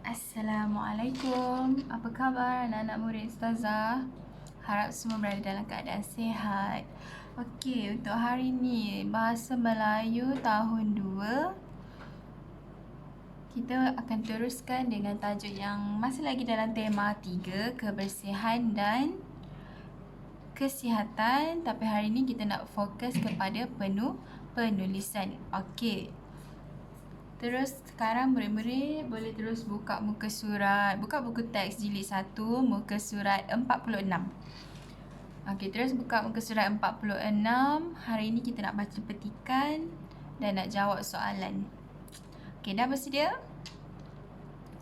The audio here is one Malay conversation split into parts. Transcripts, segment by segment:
Assalamualaikum. Apa khabar anak-anak murid Ustazah? Harap semua berada dalam keadaan sihat. Okey, untuk hari ni Bahasa Melayu tahun 2. Kita akan teruskan dengan tajuk yang masih lagi dalam tema 3, kebersihan dan kesihatan. Tapi hari ni kita nak fokus kepada penulisan. Okey. Terus sekarang murid-murid boleh terus buka muka surat, buka buku teks jilid 1, muka surat 46. Okey, terus buka muka surat 46. Hari ini kita nak baca petikan dan nak jawab soalan. Okey, dah bersedia?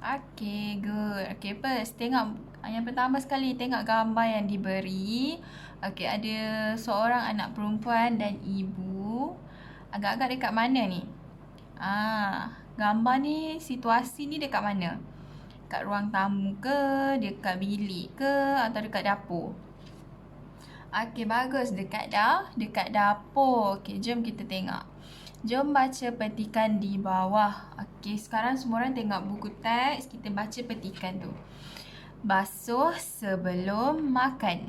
Okey, good. Okey, first tengok yang pertama sekali, tengok gambar yang diberi. Okey, ada seorang anak perempuan dan ibu. Agak-agak dekat mana ni? Gambar ni, situasi ni dekat mana? Dekat ruang tamu ke, dekat bilik ke, atau dekat dapur? Okey, bagus. Dekat dapur. Okey, jom kita tengok. Jom baca petikan di bawah. Okey, sekarang semua orang tengok buku teks. Kita baca petikan tu. Basuh sebelum makan.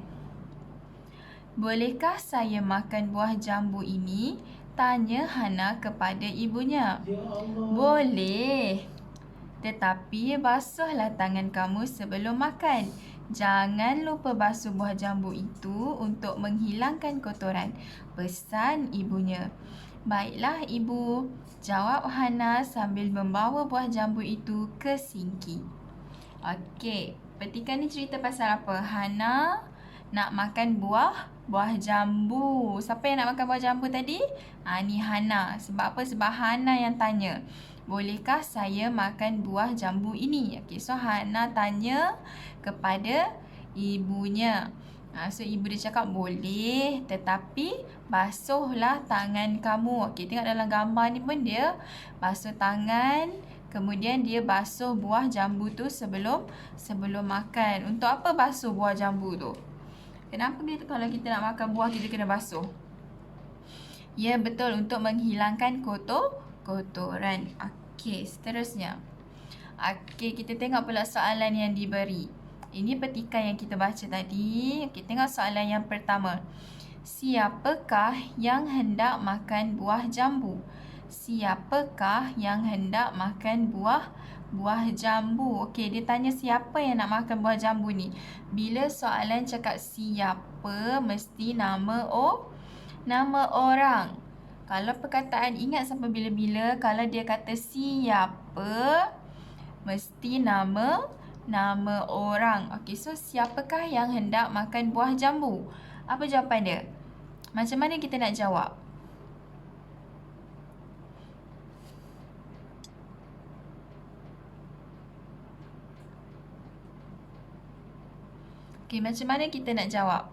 Bolehkah saya makan buah jambu ini? Tanya Hana kepada ibunya. Boleh. Tetapi basuhlah tangan kamu sebelum makan. Jangan lupa basuh buah jambu itu untuk menghilangkan kotoran. Pesan ibunya. Baiklah ibu, jawab Hana sambil membawa buah jambu itu ke sinki. Okey, petikan ni cerita pasal apa? Hana nak makan buah jambu. Siapa yang nak makan buah jambu tadi? Ni Hana. Sebab apa? Sebab Hana yang tanya. Bolehkah saya makan buah jambu ini? Okey, so Hana tanya kepada ibunya. So ibu dia cakap boleh, tetapi basuhlah tangan kamu. Okey, tengok dalam gambar ni pun dia basuh tangan. Kemudian dia basuh buah jambu tu sebelum makan. Untuk apa basuh buah jambu tu? Kenapa kalau kita nak makan buah kita kena basuh? Ya, betul, untuk menghilangkan kotoran. Okey, seterusnya. Okey, kita tengok pula soalan yang diberi. Ini petikan yang kita baca tadi. Okey, tengok soalan yang pertama. Siapakah yang hendak makan buah jambu? Siapakah yang hendak makan buah jambu? Okey, dia tanya siapa yang nak makan buah jambu ni. Bila soalan cakap siapa, mesti nama orang. Kalau perkataan ingat sampai bila-bila, kalau dia kata siapa, mesti nama orang. Okey, so siapakah yang hendak makan buah jambu? Apa jawapan dia? Macam mana kita nak jawab? Okey, macam mana kita nak jawab?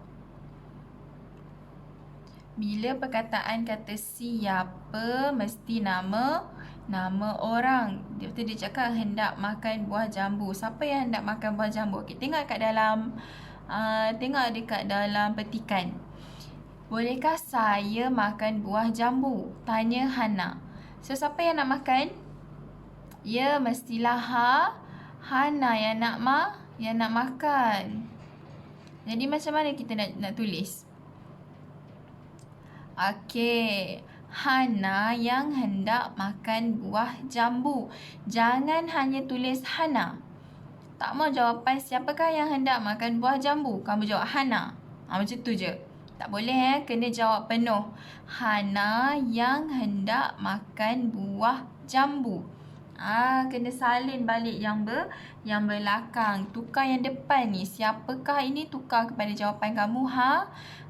Bila perkataan kata siapa, mesti nama orang. Dia cakap hendak makan buah jambu. Siapa yang hendak makan buah jambu? Okey, tengok dekat dalam petikan. Bolehkah saya makan buah jambu? Tanya Hana. So, siapa yang nak makan? Ya, mestilah Hana yang nak makan. Jadi macam mana kita nak tulis? Okey, Hana yang hendak makan buah jambu. Jangan hanya tulis Hana. Tak mau jawapan siapakah yang hendak makan buah jambu. Kamu jawab Hana. Macam tu je. Tak boleh kena jawab penuh. Hana yang hendak makan buah jambu. Kena salin balik yang belakang. Tukar yang depan ni. Siapakah ini tukar kepada jawapan kamu?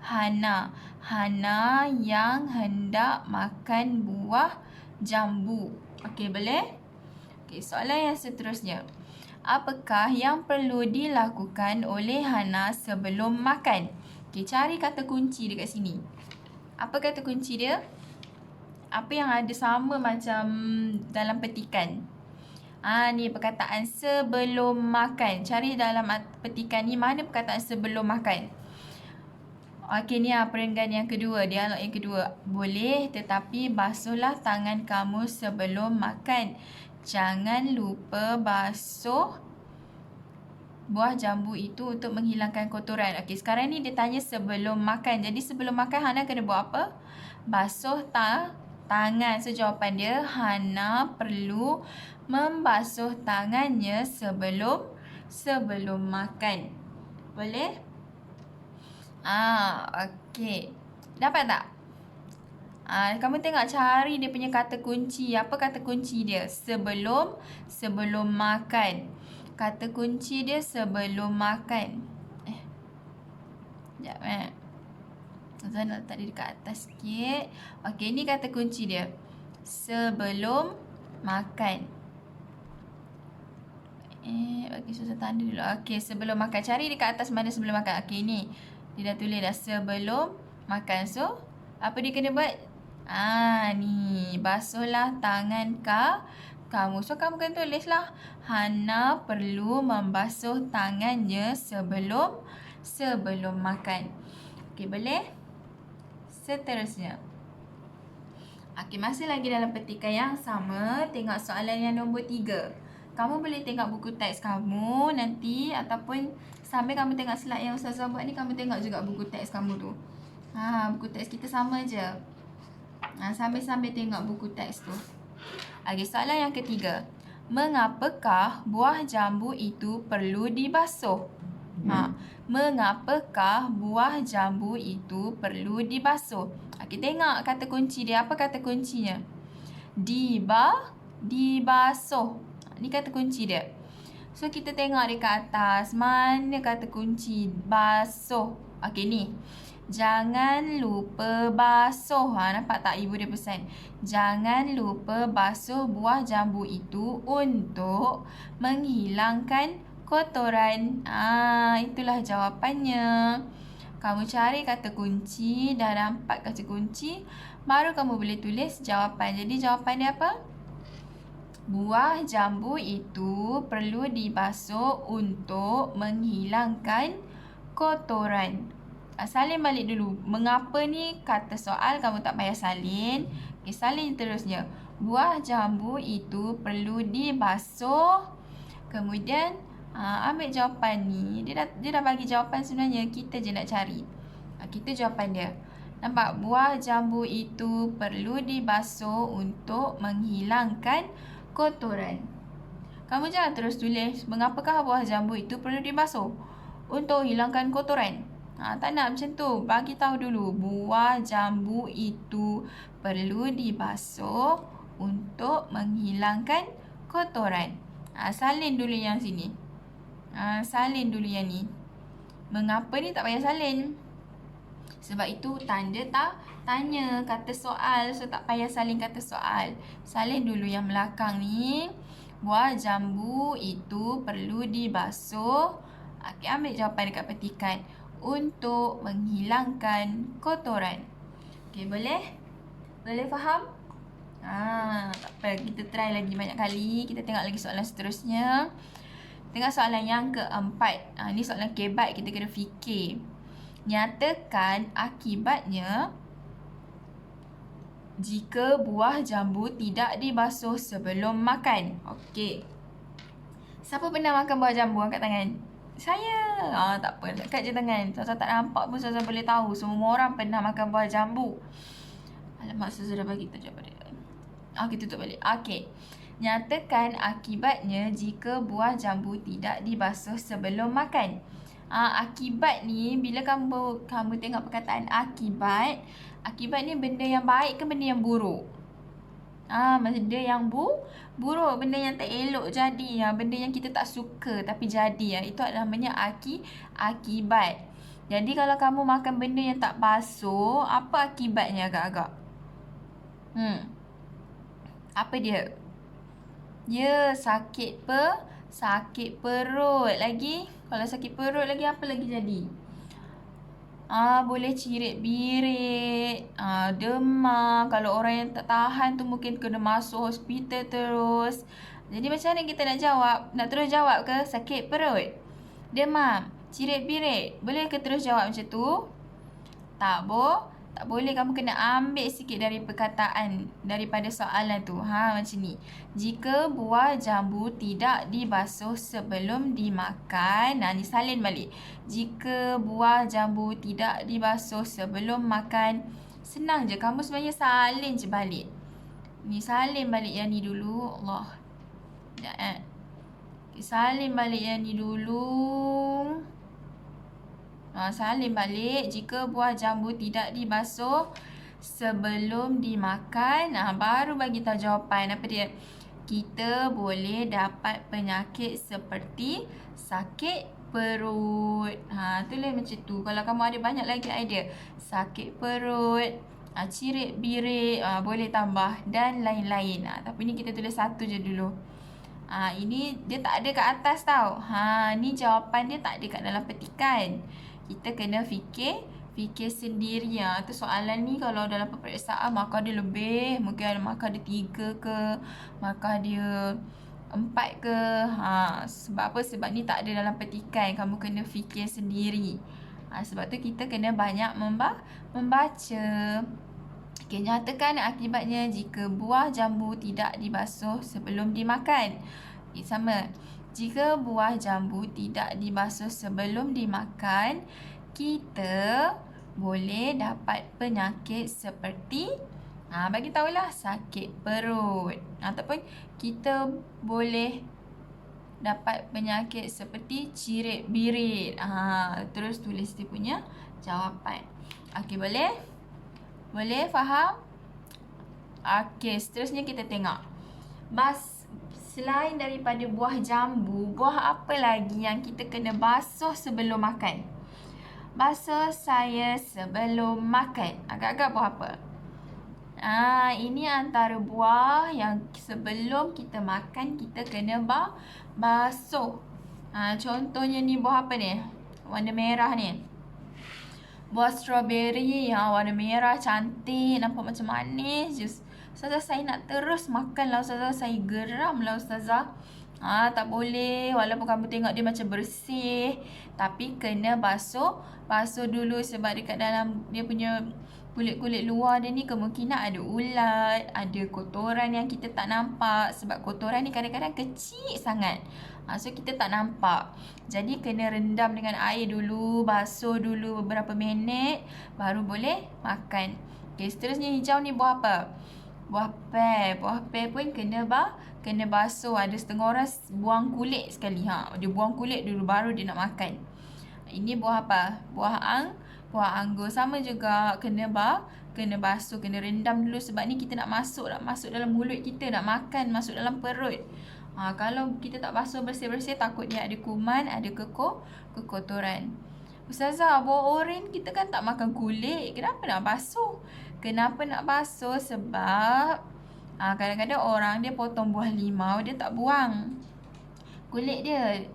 Hana. Hana yang hendak makan buah jambu. Okey, boleh? Okey, soalan yang seterusnya. Apakah yang perlu dilakukan oleh Hana sebelum makan? Okey, cari kata kunci dekat sini. Apa kata kunci dia? Apa yang ada sama macam dalam petikan? Ni perkataan sebelum makan. Cari dalam petikan ni mana perkataan sebelum makan. Okey, ni perenggan yang kedua, dialog yang kedua. Boleh, tetapi basuhlah tangan kamu sebelum makan. Jangan lupa basuh buah jambu itu untuk menghilangkan kotoran. Okey, sekarang ni dia tanya sebelum makan. Jadi sebelum makan Hana kena buat apa? Basuh tangan. So jawapan dia Hana perlu membasuh tangannya sebelum makan. Boleh? Okey. Dapat tak? Kamu tengok cari dia punya kata kunci. Apa kata kunci dia? Sebelum makan. Kata kunci dia sebelum makan. Sekejap Saya nak letak dia dekat atas sikit. Okey, ni kata kunci dia. Sebelum makan. Bagi susah tanda dulu. Okey, sebelum makan. Cari dekat atas mana sebelum makan. Okey, ni. Dia dah tulis dah sebelum makan. So, apa dia kena buat? Ni. Basuhlah tangan kamu. So, kamu kena tulis lah. Hana perlu membasuh tangannya sebelum makan. Okey, boleh? Seterusnya. Okey, masih lagi dalam petikan yang sama. Tengok soalan yang nombor 3. Kamu boleh tengok buku teks kamu nanti ataupun sambil kamu tengok slide yang Ustazah buat ni, kamu tengok juga buku teks kamu tu. Buku teks kita sama je. Sambil-sambil tengok buku teks tu. Okey, soalan yang ketiga. Mengapakah buah jambu itu perlu dibasuh? Mengapakah buah jambu itu perlu dibasuh? Okey, tengok kata kunci dia. Apa kata kuncinya? Dibasuh. Ni kata kunci dia. So, kita tengok dekat atas. Mana kata kunci basuh? Okey, ni. Jangan lupa basuh. Nampak tak ibu dia pesan? Jangan lupa basuh buah jambu itu untuk menghilangkan kotoran. Itulah jawapannya. Kamu cari kata kunci. Dah nampak kata kunci, baru kamu boleh tulis jawapan. Jadi jawapan dia apa? Buah jambu itu perlu dibasuh untuk menghilangkan kotoran. Salin balik dulu. Mengapa ni kata soal kamu tak payah salin. Okay, salin terusnya. Buah jambu itu perlu dibasuh. Kemudian ambil jawapan ni. Dia dah bagi jawapan sebenarnya. Kita je nak cari. Kita jawapan dia. Nampak? Buah jambu itu perlu dibasuh untuk menghilangkan kotoran. Kamu jangan terus tulis mengapakah buah jambu itu perlu dibasuh untuk hilangkan kotoran. Tak nak macam tu. Bagi tahu dulu buah jambu itu perlu dibasuh untuk menghilangkan kotoran. Salin dulu yang sini. Salin dulu yang ni. Mengapa ni tak payah salin? Sebab itu tanda tanya kata soal. So tak payah salin kata soal. Salin dulu yang belakang ni. Buah jambu itu perlu dibasuh. Okey, ambil jawapan dekat petikan. Untuk menghilangkan kotoran. Okey, boleh? Boleh faham? Tak apa. Kita try lagi banyak kali. Kita tengok lagi soalan seterusnya. Tengok soalan yang keempat. Ni soalan kebat. Kita kena fikir. Nyatakan akibatnya jika buah jambu tidak dibasuh sebelum makan. Okey. Siapa pernah makan buah jambu? Angkat tangan. Saya. Tak apa. Angkat je tangan. Saya tak nampak pun saya boleh tahu. Semua orang pernah makan buah jambu. Alamak, saya dah bagi tajuk pada dia. Kita tutup balik. Okey. Nyatakan akibatnya jika buah jambu tidak dibasuh sebelum makan. Akibat ni, bila kamu tengok perkataan akibat, akibat ni benda yang baik ke benda yang buruk? Benda yang buruk, benda yang tak elok jadi, benda yang kita tak suka tapi jadi, itu adalah namanya akibat. Jadi kalau kamu makan benda yang tak basuh, apa akibatnya agak-agak? Apa dia? Ya, sakit perut. Lagi, kalau sakit perut lagi apa lagi jadi? Boleh cirit-birit, demam. Kalau orang yang tak tahan tu mungkin kena masuk hospital terus. Jadi macam mana kita nak jawab? Nak terus jawab ke sakit perut? Demam, cirit-birit. Boleh ke terus jawab macam tu? Tak Tak boleh, kamu kena ambil sikit dari perkataan daripada soalan tu. Macam ni. Jika buah jambu tidak dibasuh sebelum dimakan. Ni salin balik. Jika buah jambu tidak dibasuh sebelum makan. Senang je. Kamu sebenarnya salin je balik. Ni salin balik yang ni dulu. Allah. Sekejap salin balik yang ni dulu. Salin balik. Jika buah jambu tidak dibasuh sebelum dimakan. Baru bagi tahu jawapan. Apa dia? Kita boleh dapat penyakit seperti sakit perut. Tulis macam tu. Kalau kamu ada banyak lagi idea. Sakit perut, cirit birit, boleh tambah dan lain-lain. Tapi ni kita tulis satu je dulu. Ini dia tak ada kat atas tau. Ni jawapan dia tak ada kat dalam petikan. Kita kena fikir sendiri. Tu soalan ni kalau dalam peperiksaan markah dia lebih. Mungkin ada markah dia 3 ke, markah dia 4 ke. Sebab apa? Sebab ni tak ada dalam petikan. Kamu kena fikir sendiri. Sebab tu kita kena banyak membaca. Okay, nyatakan akibatnya jika buah jambu tidak dibasuh sebelum dimakan. Sama. Jika buah jambu tidak dibasuh sebelum dimakan, kita boleh dapat penyakit seperti bagi tahulah sakit perut. Ataupun kita boleh dapat penyakit seperti cirit birit. Terus tulis dia punya jawapan. Okey, boleh? Boleh faham? Okey, seterusnya kita tengok. Selain daripada buah jambu, buah apa lagi yang kita kena basuh sebelum makan? Basuh saya sebelum makan. Agak-agak buah apa? Ini antara buah yang sebelum kita makan, kita kena basuh. Contohnya ni buah apa ni? Warna merah ni. Buah strawberry. Warna merah, cantik. Nampak macam manis. Ustazah, saya nak terus makan lah Ustazah. Saya geram lah Ustazah. Tak boleh. Walaupun kamu tengok dia macam bersih, tapi kena basuh dulu. Sebab dekat dalam dia punya kulit-kulit luar dia ni kemungkinan ada ulat, ada kotoran yang kita tak nampak. Sebab kotoran ni kadang-kadang kecil sangat. So kita tak nampak. Jadi kena rendam dengan air dulu, basuh dulu beberapa minit, baru boleh makan. Okay, seterusnya hijau ni buah apa? Buah pear. Buah pear pun kena basuh. Ada setengah orang buang kulit sekali. Dia buang kulit dulu baru dia nak makan. Ini buah apa? Buah anggur. Sama juga kena basuh, kena rendam dulu. Sebab ni kita nak masuk dalam mulut kita, nak makan, masuk dalam perut. Kalau kita tak basuh bersih-bersih, takut dia ada kuman, ada kekotoran. Ustazah, buah oren kita kan tak makan kulit. Kenapa nak basuh? Kenapa nak basuh? Sebab kadang-kadang orang dia potong buah limau, dia tak buang kulit dia.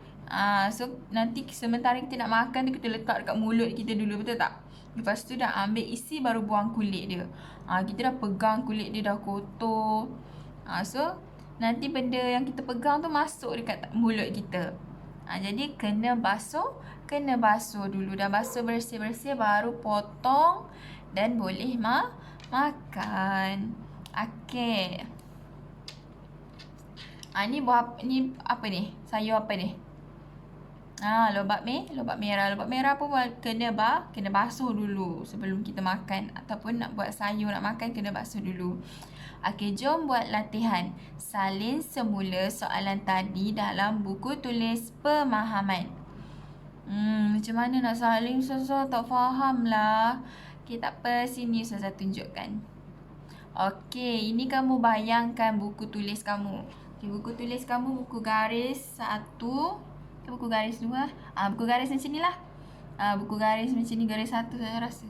So nanti sementara kita nak makan tu, kita letak dekat mulut kita dulu, betul tak? Lepas tu dah ambil isi baru buang kulit dia. Kita dah pegang kulit dia dah kotor. So nanti benda yang kita pegang tu masuk dekat mulut kita. Jadi kena basuh dulu. Dah basuh bersih-bersih baru potong dan boleh makan. Okey. Ni buah ni apa ni? Sayur apa ni? Lobak merah. Lobak merah pun kena basuh dulu sebelum kita makan. Ataupun nak buat sayur nak makan, kena basuh dulu. Okey, jom buat latihan. Salin semula soalan tadi dalam buku tulis pemahaman. Macam mana nak salin, Ustazah? Tak faham lah. Okey, tak apa. Sini Ustazah tunjukkan. Okey, ini kamu bayangkan buku tulis kamu. Okay, buku tulis kamu buku garis 1. Buku garis 2. Buku garis macam ni lah. Buku garis macam ni, garis 1 saya rasa.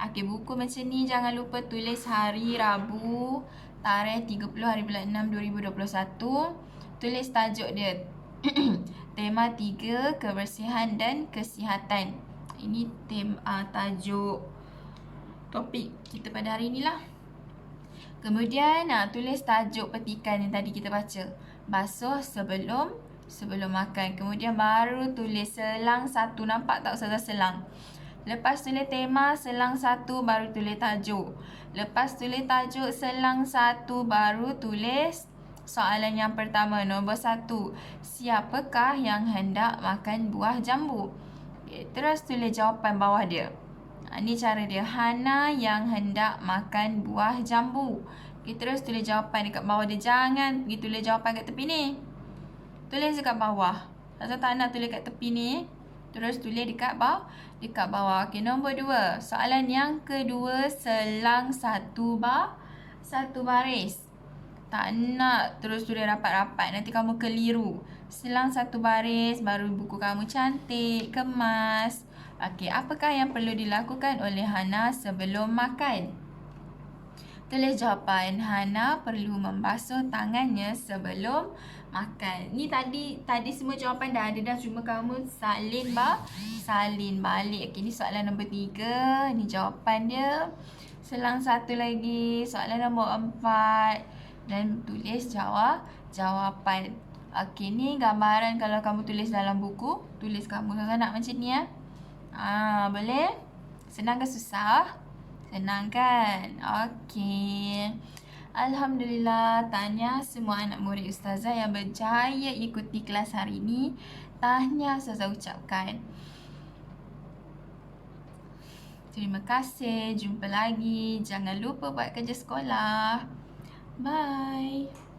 Okey, buku macam ni jangan lupa tulis hari Rabu, tarikh 30 hari bulan 6 2021. Tulis tajuk dia. Tema 3, kebersihan dan kesihatan. Ini tajuk topik kita pada hari ni lah. Kemudian tulis tajuk petikan yang tadi kita baca. Basuh sebelum makan. Kemudian baru tulis selang 1. Nampak tak Ustazah selang? Lepas tulis tema, selang 1 baru tulis tajuk. Lepas tulis tajuk selang 1 baru tulis soalan yang pertama, nombor 1. Siapakah yang hendak makan buah jambu? Okay, terus tulis jawapan bawah dia. Ini cara dia. Hana yang hendak makan buah jambu. Okay, terus tulis jawapan dekat bawah dia. Jangan pergi tulis jawapan kat tepi ni. Tulis dekat bawah. Asal tak nak tulis kat tepi ni, terus tulis dekat bawah. Dekat bawah. Okay, nombor 2. Soalan yang kedua, selang 1 baris. Tak nak terus tulis rapat-rapat. Nanti kamu keliru. Selang 1 baris, baru buku kamu cantik, kemas. Okey, apakah yang perlu dilakukan oleh Hana sebelum makan? Tulis jawapan. Hana perlu membasuh tangannya sebelum makan. Ni tadi semua jawapan dah ada dah, cuma kamu salin balik. Okey, ni soalan nombor 3. Ni jawapan dia. Selang 1 lagi, soalan nombor 4. Dan tulis jawapan. Okey, ni gambaran kalau kamu tulis dalam buku. Tulis kamu nak macam ni ya. Boleh? Senang ke susah? Senang kan? Okey. Alhamdulillah, tahniah semua anak murid Ustazah yang berjaya ikuti kelas hari ini. Tahniah Ustazah ucapkan. Terima kasih. Jumpa lagi. Jangan lupa buat kerja sekolah. Bye.